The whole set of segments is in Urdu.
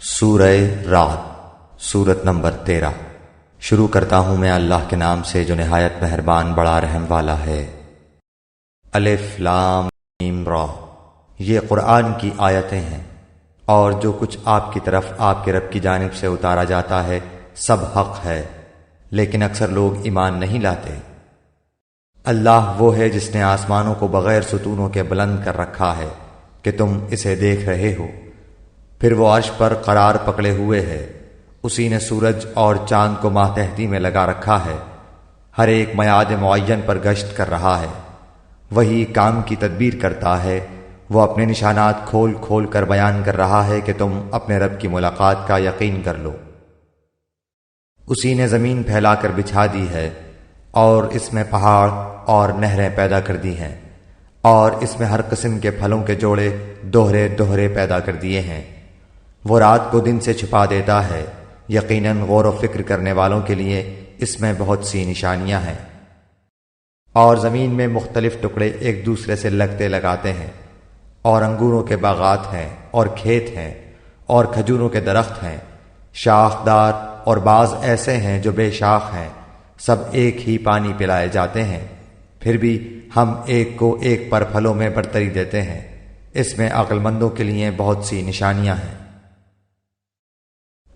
سورہ رعد سورت نمبر 13۔ شروع کرتا ہوں میں اللہ کے نام سے جو نہایت مہربان بڑا رحم والا ہے۔ الف لام میم را، یہ قرآن کی آیتیں ہیں، اور جو کچھ آپ کی طرف آپ کے رب کی جانب سے اتارا جاتا ہے سب حق ہے، لیکن اکثر لوگ ایمان نہیں لاتے۔ اللہ وہ ہے جس نے آسمانوں کو بغیر ستونوں کے بلند کر رکھا ہے کہ تم اسے دیکھ رہے ہو، پھر وہ عرش پر قرار پکڑے ہوئے ہے۔ اسی نے سورج اور چاند کو ماتحتی میں لگا رکھا ہے، ہر ایک میعاد معین پر گشت کر رہا ہے۔ وہی کام کی تدبیر کرتا ہے، وہ اپنے نشانات کھول کھول کر بیان کر رہا ہے کہ تم اپنے رب کی ملاقات کا یقین کر لو۔ اسی نے زمین پھیلا کر بچھا دی ہے، اور اس میں پہاڑ اور نہریں پیدا کر دی ہیں، اور اس میں ہر قسم کے پھلوں کے جوڑے دوہرے دوہرے پیدا کر دیے ہیں۔ وہ رات کو دن سے چھپا دیتا ہے، یقیناً غور و فکر کرنے والوں کے لیے اس میں بہت سی نشانیاں ہیں۔ اور زمین میں مختلف ٹکڑے ایک دوسرے سے لگتے لگاتے ہیں، اور انگوروں کے باغات ہیں، اور کھیت ہیں، اور کھجوروں کے درخت ہیں، شاخدار، اور بعض ایسے ہیں جو بے شاخ ہیں، سب ایک ہی پانی پلائے جاتے ہیں، پھر بھی ہم ایک کو ایک پر پھلوں میں برتری دیتے ہیں۔ اس میں عقل مندوں کے لیے بہت سی نشانیاں ہیں۔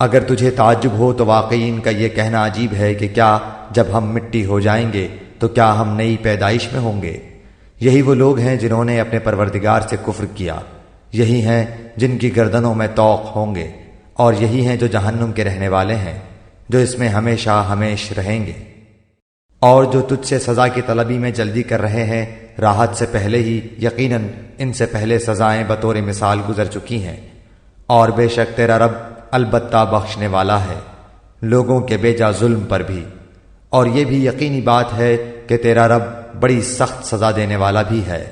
اگر تجھے تعجب ہو تو واقعی ان کا یہ کہنا عجیب ہے کہ کیا جب ہم مٹی ہو جائیں گے تو کیا ہم نئی پیدائش میں ہوں گے؟ یہی وہ لوگ ہیں جنہوں نے اپنے پروردگار سے کفر کیا، یہی ہیں جن کی گردنوں میں طوق ہوں گے، اور یہی ہیں جو جہنم کے رہنے والے ہیں، جو اس میں ہمیشہ ہمیش رہیں گے۔ اور جو تجھ سے سزا کی طلبی میں جلدی کر رہے ہیں راحت سے پہلے ہی، یقیناً ان سے پہلے سزائیں بطور مثال گزر چکی ہیں، اور بے شک تیرا رب البتہ بخشنے والا ہے لوگوں کے بیجا ظلم پر بھی۔ اور یہ بھی یقینی بات ہے کہ تیرا رب بڑی سخت سزا دینے والا بھی ہے۔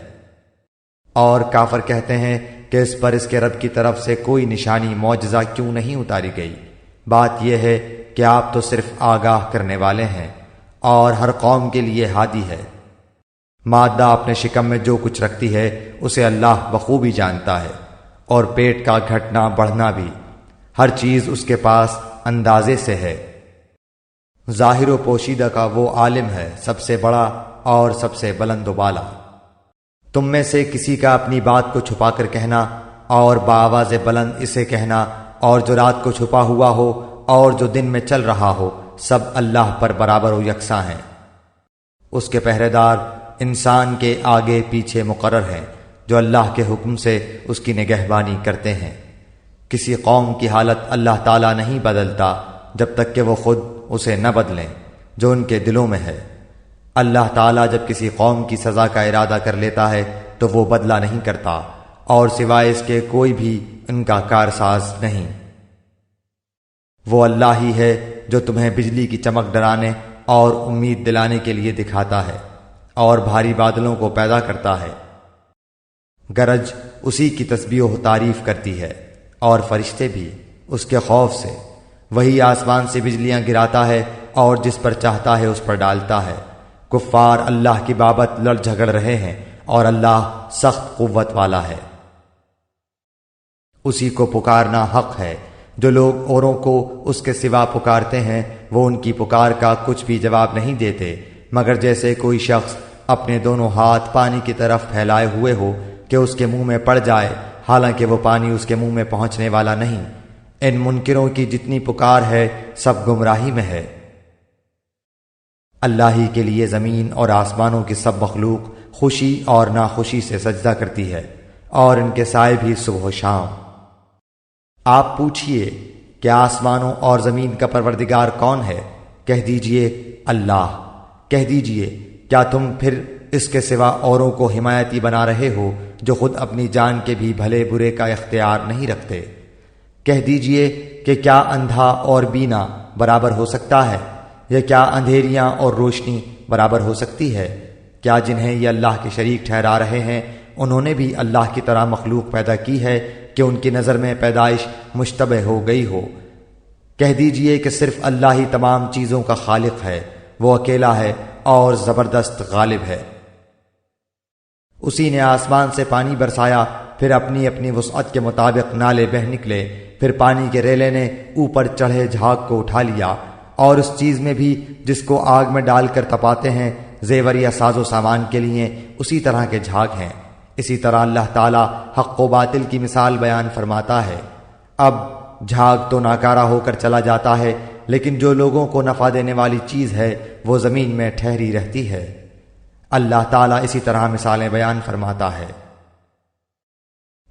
اور کافر کہتے ہیں کہ اس پر اس کے رب کی طرف سے کوئی نشانی معجزہ کیوں نہیں اتاری گئی؟ بات یہ ہے کہ آپ تو صرف آگاہ کرنے والے ہیں، اور ہر قوم کے لیے ہادی ہے۔ مادہ اپنے شکم میں جو کچھ رکھتی ہے اسے اللہ بخوبی جانتا ہے، اور پیٹ کا گھٹنا بڑھنا بھی، ہر چیز اس کے پاس اندازے سے ہے۔ ظاہر و پوشیدہ کا وہ عالم ہے، سب سے بڑا اور سب سے بلند و بالا۔ تم میں سے کسی کا اپنی بات کو چھپا کر کہنا اور بآواز بلند اسے کہنا، اور جو رات کو چھپا ہوا ہو اور جو دن میں چل رہا ہو، سب اللہ پر برابر و یکساں ہیں۔ اس کے پہرے دار انسان کے آگے پیچھے مقرر ہیں، جو اللہ کے حکم سے اس کی نگہبانی کرتے ہیں۔ کسی قوم کی حالت اللہ تعالیٰ نہیں بدلتا جب تک کہ وہ خود اسے نہ بدلیں جو ان کے دلوں میں ہے۔ اللہ تعالیٰ جب کسی قوم کی سزا کا ارادہ کر لیتا ہے تو وہ بدلہ نہیں کرتا، اور سوائے اس کے کوئی بھی ان کا کارساز نہیں۔ وہ اللہ ہی ہے جو تمہیں بجلی کی چمک ڈرانے اور امید دلانے کے لیے دکھاتا ہے، اور بھاری بادلوں کو پیدا کرتا ہے۔ گرج اسی کی تسبیح و تعریف کرتی ہے، اور فرشتے بھی اس کے خوف سے۔ وہی آسمان سے بجلیاں گراتا ہے اور جس پر چاہتا ہے اس پر ڈالتا ہے۔ کفار اللہ کی بابت لڑ جھگڑ رہے ہیں، اور اللہ سخت قوت والا ہے۔ اسی کو پکارنا حق ہے۔ جو لوگ اوروں کو اس کے سوا پکارتے ہیں وہ ان کی پکار کا کچھ بھی جواب نہیں دیتے، مگر جیسے کوئی شخص اپنے دونوں ہاتھ پانی کی طرف پھیلائے ہوئے ہو کہ اس کے منہ میں پڑ جائے، حالانکہ وہ پانی اس کے منہ میں پہنچنے والا نہیں۔ ان منکروں کی جتنی پکار ہے سب گمراہی میں ہے۔ اللہ ہی کے لیے زمین اور آسمانوں کی سب مخلوق خوشی اور ناخوشی سے سجدہ کرتی ہے، اور ان کے سائے بھی صبح و شام۔ آپ پوچھئے کہ آسمانوں اور زمین کا پروردگار کون ہے؟ کہہ دیجئے اللہ۔ کہہ دیجئے کیا تم پھر اس کے سوا اوروں کو حمایتی بنا رہے ہو جو خود اپنی جان کے بھی بھلے برے کا اختیار نہیں رکھتے؟ کہہ دیجئے کہ کیا اندھا اور بینا برابر ہو سکتا ہے، یا کیا اندھیریاں اور روشنی برابر ہو سکتی ہے؟ کیا جنہیں یہ اللہ کے شریک ٹھہرا رہے ہیں انہوں نے بھی اللہ کی طرح مخلوق پیدا کی ہے کہ ان کی نظر میں پیدائش مشتبہ ہو گئی ہو؟ کہہ دیجئے کہ صرف اللہ ہی تمام چیزوں کا خالق ہے، وہ اکیلا ہے اور زبردست غالب ہے۔ اسی نے آسمان سے پانی برسایا، پھر اپنی اپنی وسعت کے مطابق نالے بہہ نکلے، پھر پانی کے ریلے نے اوپر چڑھے جھاگ کو اٹھا لیا، اور اس چیز میں بھی جس کو آگ میں ڈال کر تپاتے ہیں زیور یا ساز و سامان کے لیے اسی طرح کے جھاگ ہیں۔ اسی طرح اللہ تعالی حق و باطل کی مثال بیان فرماتا ہے۔ اب جھاگ تو ناکارہ ہو کر چلا جاتا ہے، لیکن جو لوگوں کو نفع دینے والی چیز ہے وہ زمین میں ٹھہری رہتی ہے۔ اللہ تعالیٰ اسی طرح مثالیں بیان فرماتا ہے۔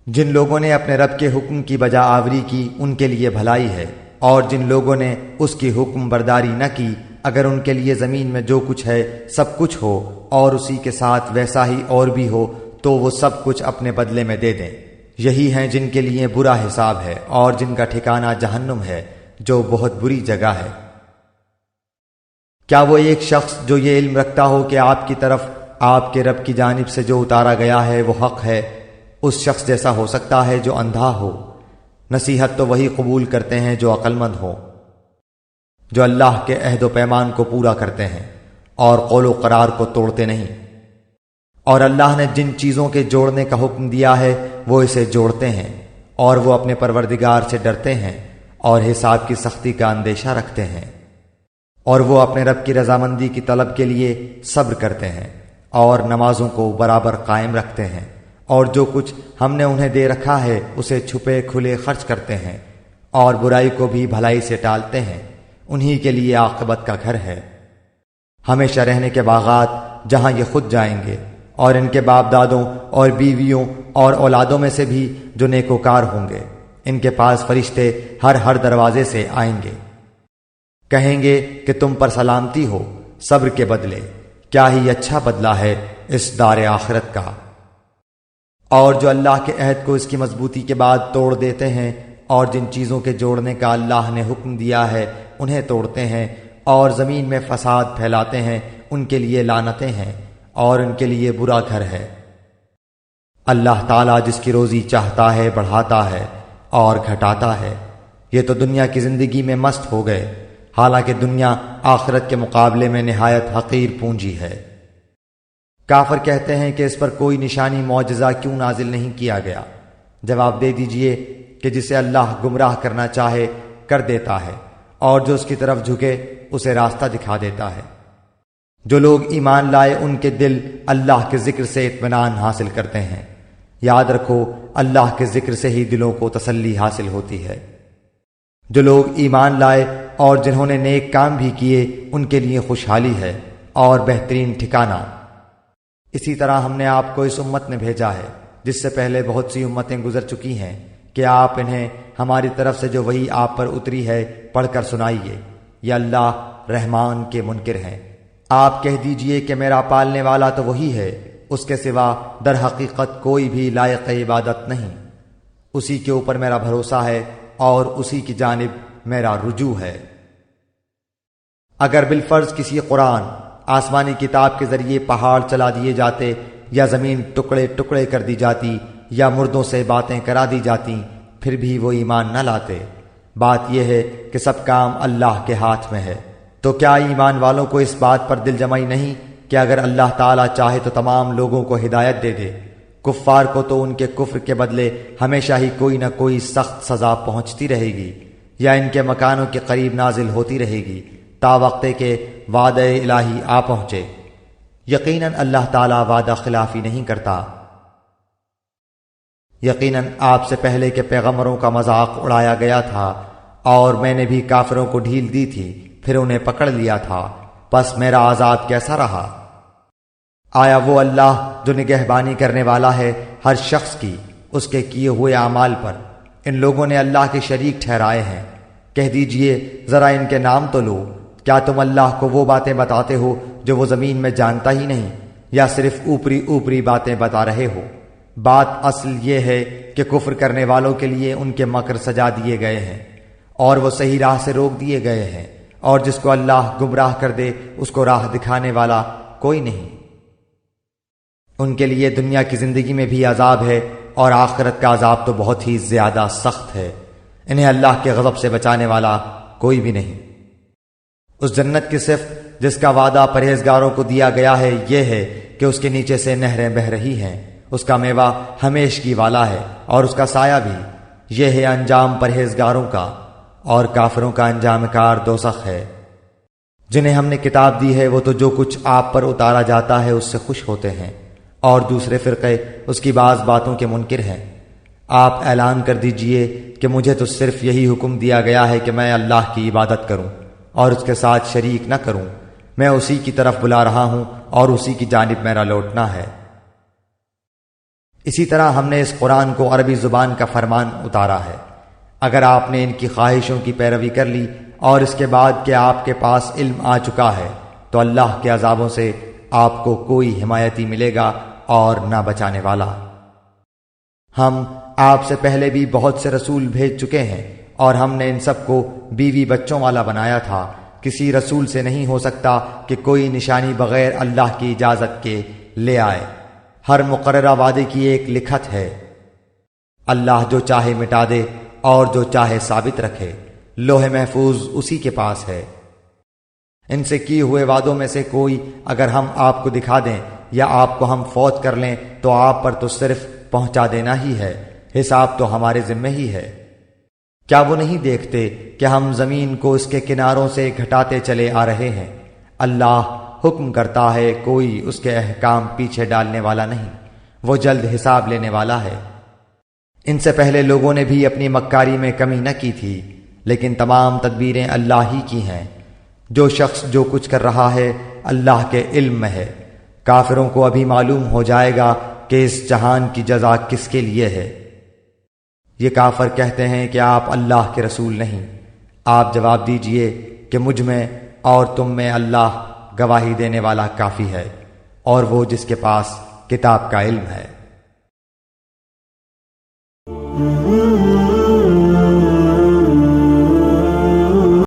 جن لوگوں نے اپنے رب کے حکم کی بجا آوری کی ان کے لیے بھلائی ہے، اور جن لوگوں نے اس کی حکم برداری نہ کی، اگر ان کے لیے زمین میں جو کچھ ہے سب کچھ ہو اور اسی کے ساتھ ویسا ہی اور بھی ہو تو وہ سب کچھ اپنے بدلے میں دے دیں۔ یہی ہیں جن کے لیے برا حساب ہے اور جن کا ٹھکانہ جہنم ہے جو بہت بری جگہ ہے۔ کیا وہ ایک شخص جو یہ علم رکھتا ہو کہ آپ کی طرف آپ کے رب کی جانب سے جو اتارا گیا ہے وہ حق ہے، اس شخص جیسا ہو سکتا ہے جو اندھا ہو؟ نصیحت تو وہی قبول کرتے ہیں جو عقل مند ہو، جو اللہ کے عہد و پیمان کو پورا کرتے ہیں اور قول و قرار کو توڑتے نہیں۔ اور اللہ نے جن چیزوں کے جوڑنے کا حکم دیا ہے وہ اسے جوڑتے ہیں، اور وہ اپنے پروردگار سے ڈرتے ہیں اور حساب کی سختی کا اندیشہ رکھتے ہیں، اور وہ اپنے رب کی رضامندی کی طلب کے لیے صبر کرتے ہیں اور نمازوں کو برابر قائم رکھتے ہیں، اور جو کچھ ہم نے انہیں دے رکھا ہے اسے چھپے کھلے خرچ کرتے ہیں، اور برائی کو بھی بھلائی سے ٹالتے ہیں۔ انہی کے لیے عاقبت کا گھر ہے، ہمیشہ رہنے کے باغات جہاں یہ خود جائیں گے، اور ان کے باپ دادوں اور بیویوں اور اولادوں میں سے بھی جو نیکوکار ہوں گے، ان کے پاس فرشتے ہر دروازے سے آئیں گے، کہیں گے کہ تم پر سلامتی ہو، صبر کے بدلے کیا ہی اچھا بدلہ ہے اس دار آخرت کا۔ اور جو اللہ کے عہد کو اس کی مضبوطی کے بعد توڑ دیتے ہیں اور جن چیزوں کے جوڑنے کا اللہ نے حکم دیا ہے انہیں توڑتے ہیں اور زمین میں فساد پھیلاتے ہیں، ان کے لیے لعنتیں ہیں اور ان کے لیے برا گھر ہے۔ اللہ تعالیٰ جس کی روزی چاہتا ہے بڑھاتا ہے اور گھٹاتا ہے۔ یہ تو دنیا کی زندگی میں مست ہو گئے، حالانکہ دنیا آخرت کے مقابلے میں نہایت حقیر پونجی ہے۔ کافر کہتے ہیں کہ اس پر کوئی نشانی معجزہ کیوں نازل نہیں کیا گیا؟ جواب دے دیجئے کہ جسے اللہ گمراہ کرنا چاہے کر دیتا ہے، اور جو اس کی طرف جھکے اسے راستہ دکھا دیتا ہے۔ جو لوگ ایمان لائے ان کے دل اللہ کے ذکر سے اطمینان حاصل کرتے ہیں۔ یاد رکھو اللہ کے ذکر سے ہی دلوں کو تسلی حاصل ہوتی ہے۔ جو لوگ ایمان لائے اور جنہوں نے نیک کام بھی کیے ان کے لیے خوشحالی ہے اور بہترین ٹھکانہ۔ اسی طرح ہم نے آپ کو اس امت میں بھیجا ہے جس سے پہلے بہت سی امتیں گزر چکی ہیں کہ آپ انہیں ہماری طرف سے جو وحی آپ پر اتری ہے پڑھ کر سنائیے۔ یا اللہ رحمان کے منکر ہیں۔ آپ کہہ دیجئے کہ میرا پالنے والا تو وہی ہے، اس کے سوا در حقیقت کوئی بھی لائق عبادت نہیں، اسی کے اوپر میرا بھروسہ ہے اور اسی کی جانب میرا رجوع ہے۔ اگر بالفرض کسی قرآن آسمانی کتاب کے ذریعے پہاڑ چلا دیے جاتے یا زمین ٹکڑے ٹکڑے کر دی جاتی یا مردوں سے باتیں کرا دی جاتی پھر بھی وہ ایمان نہ لاتے۔ بات یہ ہے کہ سب کام اللہ کے ہاتھ میں ہے۔ تو کیا ایمان والوں کو اس بات پر دل جمعی نہیں کہ اگر اللہ تعالیٰ چاہے تو تمام لوگوں کو ہدایت دے دے؟ کفار کو تو ان کے کفر کے بدلے ہمیشہ ہی کوئی نہ کوئی سخت سزا پہنچتی رہے گی، یا ان کے مکانوں کے قریب نازل ہوتی رہے گی تا وقت کہ وعدہ الہی آ پہنچے۔ یقیناً اللہ تعالیٰ وعدہ خلافی نہیں کرتا۔ یقیناً آپ سے پہلے کے پیغمبروں کا مذاق اڑایا گیا تھا، اور میں نے بھی کافروں کو ڈھیل دی تھی، پھر انہیں پکڑ لیا تھا، پس میرا عذاب کیسا رہا؟ آیا وہ اللہ جو نگہبانی کرنے والا ہے ہر شخص کی اس کے کیے ہوئے اعمال پر، ان لوگوں نے اللہ کے شریک ٹھہرائے ہیں۔ کہہ دیجئے ذرا ان کے نام تو لو، کیا تم اللہ کو وہ باتیں بتاتے ہو جو وہ زمین میں جانتا ہی نہیں، یا صرف اوپری اوپری باتیں بتا رہے ہو؟ بات اصل یہ ہے کہ کفر کرنے والوں کے لیے ان کے مکر سجا دیے گئے ہیں اور وہ صحیح راہ سے روک دیے گئے ہیں، اور جس کو اللہ گمراہ کر دے اس کو راہ دکھانے والا کوئی نہیں۔ ان کے لیے دنیا کی زندگی میں بھی عذاب ہے اور آخرت کا عذاب تو بہت ہی زیادہ سخت ہے، انہیں اللہ کے غضب سے بچانے والا کوئی بھی نہیں۔ اس جنت کی صفت جس کا وعدہ پرہیزگاروں کو دیا گیا ہے یہ ہے کہ اس کے نیچے سے نہریں بہہ رہی ہیں، اس کا میوہ ہمیشگی والا ہے اور اس کا سایہ بھی۔ یہ ہے انجام پرہیزگاروں کا، اور کافروں کا انجام کار دوزخ ہے۔ جنہیں ہم نے کتاب دی ہے وہ تو جو کچھ آپ پر اتارا جاتا ہے اس سے خوش ہوتے ہیں، اور دوسرے فرقے اس کی بعض باتوں کے منکر ہیں۔ آپ اعلان کر دیجئے کہ مجھے تو صرف یہی حکم دیا گیا ہے کہ میں اللہ کی عبادت کروں اور اس کے ساتھ شریک نہ کروں۔ میں اسی کی طرف بلا رہا ہوں اور اسی کی جانب میرا لوٹنا ہے۔ اسی طرح ہم نے اس قرآن کو عربی زبان کا فرمان اتارا ہے۔ اگر آپ نے ان کی خواہشوں کی پیروی کر لی اور اس کے بعد کہ آپ کے پاس علم آ چکا ہے تو اللہ کے عذابوں سے آپ کو کوئی حمایتی ملے گا اور نہ بچانے والا۔ ہم آپ سے پہلے بھی بہت سے رسول بھیج چکے ہیں اور ہم نے ان سب کو بیوی بچوں والا بنایا تھا۔ کسی رسول سے نہیں ہو سکتا کہ کوئی نشانی بغیر اللہ کی اجازت کے لے آئے۔ ہر مقررہ وعدے کی ایک لکھت ہے۔ اللہ جو چاہے مٹا دے اور جو چاہے ثابت رکھے۔ لوح محفوظ اسی کے پاس ہے۔ ان سے کیے ہوئے وعدوں میں سے کوئی اگر ہم آپ کو دکھا دیں یا آپ کو ہم فوت کر لیں تو آپ پر تو صرف پہنچا دینا ہی ہے، حساب تو ہمارے ذمہ ہی ہے۔ کیا وہ نہیں دیکھتے کہ ہم زمین کو اس کے کناروں سے گھٹاتے چلے آ رہے ہیں؟ اللہ حکم کرتا ہے، کوئی اس کے احکام پیچھے ڈالنے والا نہیں، وہ جلد حساب لینے والا ہے۔ ان سے پہلے لوگوں نے بھی اپنی مکاری میں کمی نہ کی تھی، لیکن تمام تدبیریں اللہ ہی کی ہیں۔ جو شخص جو کچھ کر رہا ہے اللہ کے علم میں ہے۔ کافروں کو ابھی معلوم ہو جائے گا کہ اس جہان کی جزا کس کے لیے ہے۔ یہ کافر کہتے ہیں کہ آپ اللہ کے رسول نہیں۔ آپ جواب دیجئے کہ مجھ میں اور تم میں اللہ گواہی دینے والا کافی ہے، اور وہ جس کے پاس کتاب کا علم ہے۔